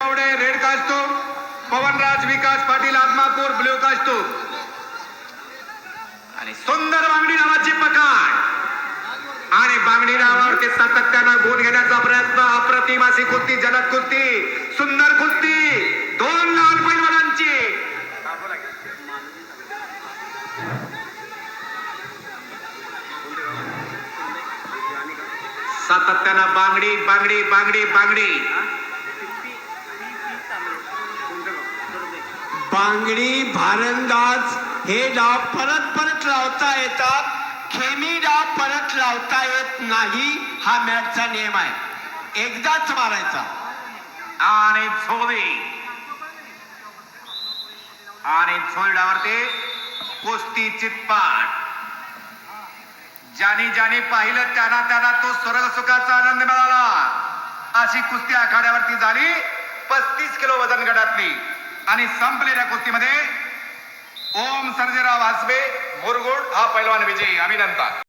Red costume, Pavanraj विकास Patil आत्मापूर blue costume आणि सुंदर बांगडी नावाची पकड आणि बांगडी नावावरती सातत्यानं गुण घेण्याचा प्रयत्न. अप्रतिम अशी कुस्ती, जलद कुस्ती, सुंदर कुस्ती दोन लाल पैलवानांची. सातत्यानं बांगडी बांगडी बांगडी बांगडी बांगडी भारंदाज हे डाव परत परत लावता येतात. खेमी डाव परत लावता येत नाही. हा मॅचचा नियम आहे. एकदाच मारायचा. आणि झोलडावरती कुस्ती चितपाट. ज्याने ज्याने पाहिलं त्यांना त्यांना तो स्वर्ग सुखाचा आनंद मिळाला. अशी कुस्ती आखाड्यावरती झाली. 35 किलो वजन गटातली आणि संपलेल्या कुस्तीमध्ये ओम सर्जेराव हसबे मुरगुड हा पैलवान विजयी. अभिनंदन.